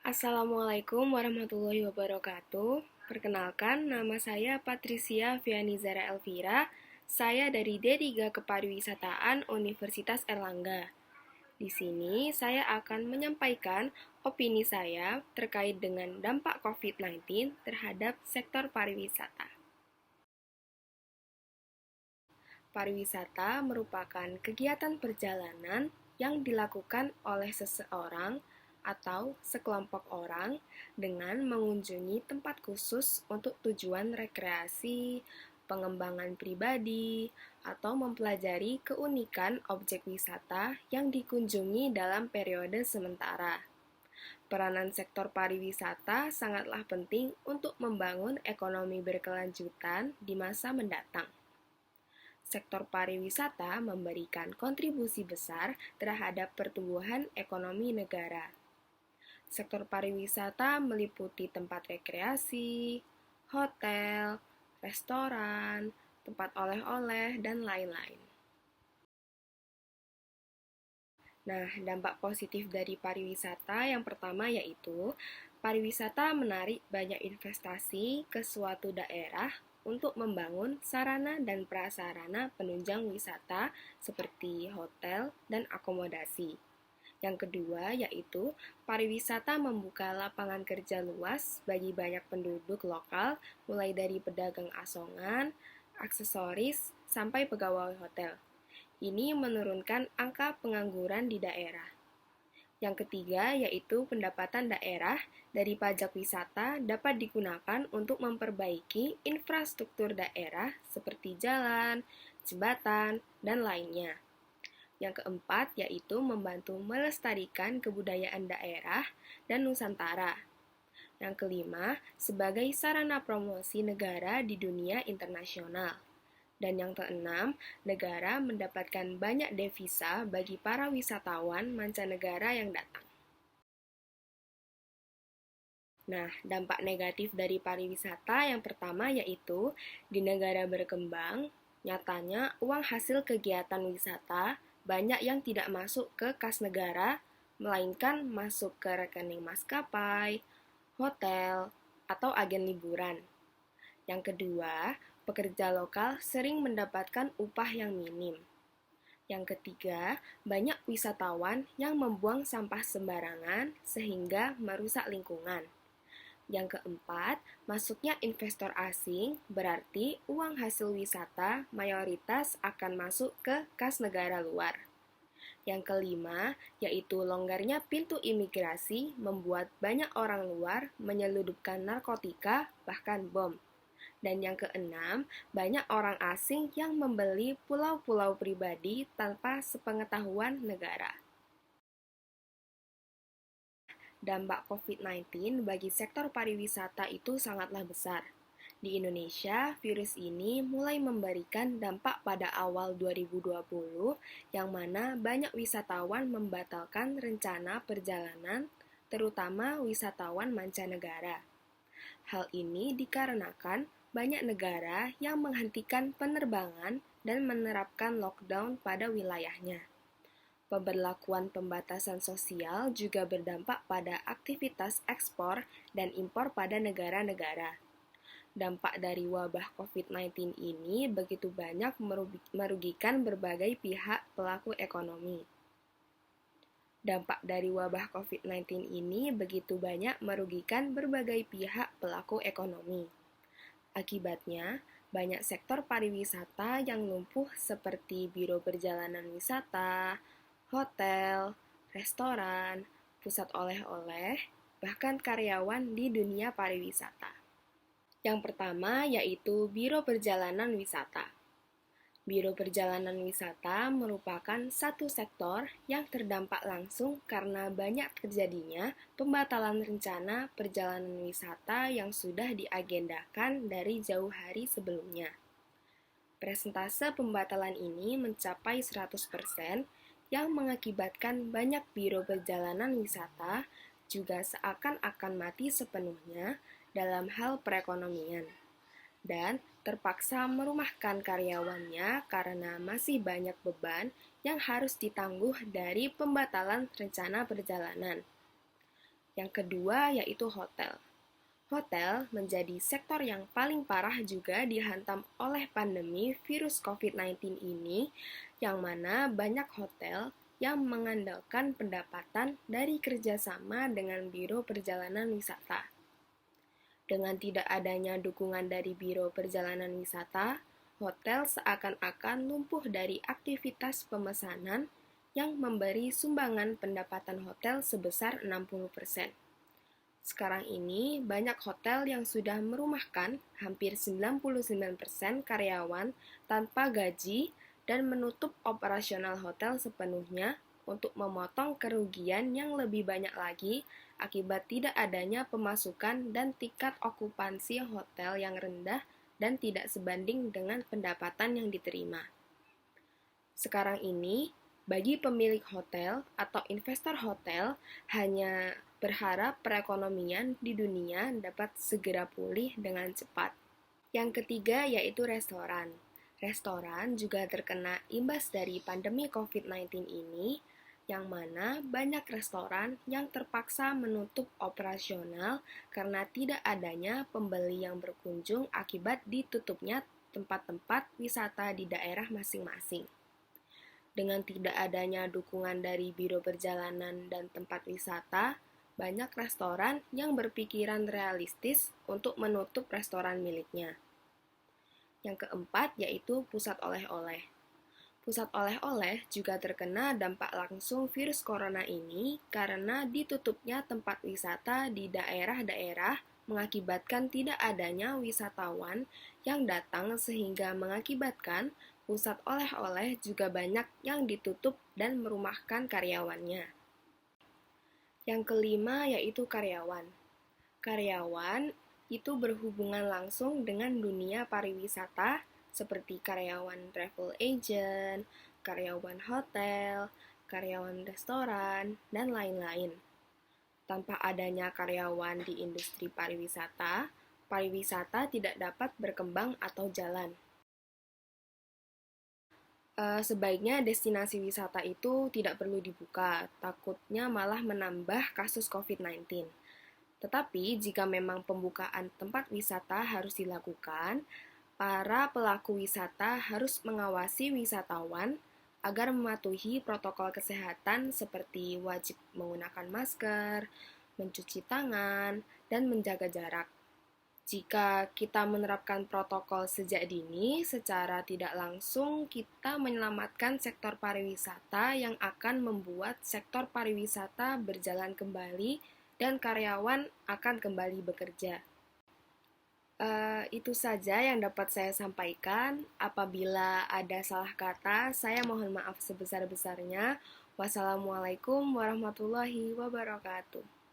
Assalamualaikum warahmatullahi wabarakatuh. Perkenalkan, nama saya Patricia Vianizara Elvira. Saya dari D3 Kepariwisataan Universitas Erlangga. Di sini saya akan menyampaikan opini saya terkait dengan dampak COVID-19 terhadap sektor pariwisata. Pariwisata merupakan kegiatan perjalanan yang dilakukan oleh seseorang atau sekelompok orang dengan mengunjungi tempat khusus untuk tujuan rekreasi, pengembangan pribadi, atau mempelajari keunikan objek wisata yang dikunjungi dalam periode sementara. Peranan sektor pariwisata sangatlah penting untuk membangun ekonomi berkelanjutan di masa mendatang. Sektor pariwisata memberikan kontribusi besar terhadap pertumbuhan ekonomi negara. Sektor pariwisata meliputi tempat rekreasi, hotel, restoran, tempat oleh-oleh, dan lain-lain. Nah, dampak positif dari pariwisata yang pertama yaitu pariwisata menarik banyak investasi ke suatu daerah untuk membangun sarana dan prasarana penunjang wisata seperti hotel dan akomodasi. Yang kedua yaitu pariwisata membuka lapangan kerja luas bagi banyak penduduk lokal, mulai dari pedagang asongan, aksesoris, sampai pegawai hotel. Ini menurunkan angka pengangguran di daerah. Yang ketiga yaitu pendapatan daerah dari pajak wisata dapat digunakan untuk memperbaiki infrastruktur daerah seperti jalan, jembatan, dan lainnya. Yang keempat yaitu membantu melestarikan kebudayaan daerah dan Nusantara. Yang kelima, sebagai sarana promosi negara di dunia internasional. Dan yang keenam, negara mendapatkan banyak devisa bagi para wisatawan mancanegara yang datang. Nah, dampak negatif dari pariwisata yang pertama yaitu di negara berkembang, nyatanya uang hasil kegiatan wisata banyak yang tidak masuk ke kas negara, melainkan masuk ke rekening maskapai, hotel, atau agen liburan. Yang kedua, pekerja lokal sering mendapatkan upah yang minim. Yang ketiga, banyak wisatawan yang membuang sampah sembarangan sehingga merusak lingkungan. Yang keempat, masuknya investor asing berarti uang hasil wisata mayoritas akan masuk ke kas negara luar. Yang kelima, yaitu longgarnya pintu imigrasi membuat banyak orang luar menyeludupkan narkotika, bahkan bom. Dan yang keenam, banyak orang asing yang membeli pulau-pulau pribadi tanpa sepengetahuan negara. Dampak COVID-19 bagi sektor pariwisata itu sangatlah besar. Di Indonesia, virus ini mulai memberikan dampak pada awal 2020, yang mana banyak wisatawan membatalkan rencana perjalanan, terutama wisatawan mancanegara. Hal ini dikarenakan banyak negara yang menghentikan penerbangan dan menerapkan lockdown pada wilayahnya. Pemberlakuan pembatasan sosial juga berdampak pada aktivitas ekspor dan impor pada negara-negara. Dampak dari wabah COVID-19 ini begitu banyak merugikan berbagai pihak pelaku ekonomi. Dampak dari wabah COVID-19 ini begitu banyak merugikan berbagai pihak pelaku ekonomi. Akibatnya, banyak sektor pariwisata yang lumpuh seperti biro perjalanan wisata, hotel, restoran, pusat oleh-oleh, bahkan karyawan di dunia pariwisata. Yang pertama yaitu Biro Perjalanan Wisata. Biro Perjalanan Wisata merupakan satu sektor yang terdampak langsung karena banyak terjadinya pembatalan rencana perjalanan wisata yang sudah diagendakan dari jauh hari sebelumnya. Persentase pembatalan ini mencapai 100%, yang mengakibatkan banyak biro perjalanan wisata juga seakan-akan mati sepenuhnya dalam hal perekonomian, dan terpaksa merumahkan karyawannya karena masih banyak beban yang harus ditangguh dari pembatalan rencana perjalanan. Yang kedua yaitu hotel. Hotel menjadi sektor yang paling parah juga dihantam oleh pandemi virus COVID-19 ini, yang mana banyak hotel yang mengandalkan pendapatan dari kerjasama dengan Biro Perjalanan Wisata. Dengan tidak adanya dukungan dari Biro Perjalanan Wisata, hotel seakan-akan lumpuh dari aktivitas pemesanan yang memberi sumbangan pendapatan hotel sebesar 60%. Sekarang ini, banyak hotel yang sudah merumahkan hampir 99% karyawan tanpa gaji dan menutup operasional hotel sepenuhnya untuk memotong kerugian yang lebih banyak lagi akibat tidak adanya pemasukan dan tingkat okupansi hotel yang rendah dan tidak sebanding dengan pendapatan yang diterima. Sekarang ini, bagi pemilik hotel atau investor hotel hanya berharap perekonomian di dunia dapat segera pulih dengan cepat. Yang ketiga yaitu restoran. Restoran juga terkena imbas dari pandemi COVID-19 ini, yang mana banyak restoran yang terpaksa menutup operasional karena tidak adanya pembeli yang berkunjung akibat ditutupnya tempat-tempat wisata di daerah masing-masing. Dengan tidak adanya dukungan dari Biro Perjalanan dan tempat wisata, banyak restoran yang berpikiran realistis untuk menutup restoran miliknya. Yang keempat yaitu pusat oleh-oleh. Pusat oleh-oleh juga terkena dampak langsung virus corona ini karena ditutupnya tempat wisata di daerah-daerah mengakibatkan tidak adanya wisatawan yang datang sehingga mengakibatkan pusat oleh-oleh juga banyak yang ditutup dan merumahkan karyawannya. Yang kelima yaitu karyawan. Karyawan itu berhubungan langsung dengan dunia pariwisata seperti karyawan travel agent, karyawan hotel, karyawan restoran, dan lain-lain. Tanpa adanya karyawan di industri pariwisata, pariwisata tidak dapat berkembang atau jalan. Sebaiknya destinasi wisata itu tidak perlu dibuka, takutnya malah menambah kasus COVID-19. Tetapi jika memang pembukaan tempat wisata harus dilakukan, para pelaku wisata harus mengawasi wisatawan agar mematuhi protokol kesehatan seperti wajib menggunakan masker, mencuci tangan, dan menjaga jarak. Jika kita menerapkan protokol sejak dini, secara tidak langsung kita menyelamatkan sektor pariwisata yang akan membuat sektor pariwisata berjalan kembali dan karyawan akan kembali bekerja. Itu saja yang dapat saya sampaikan. Apabila ada salah kata, saya mohon maaf sebesar-besarnya. Wassalamualaikum warahmatullahi wabarakatuh.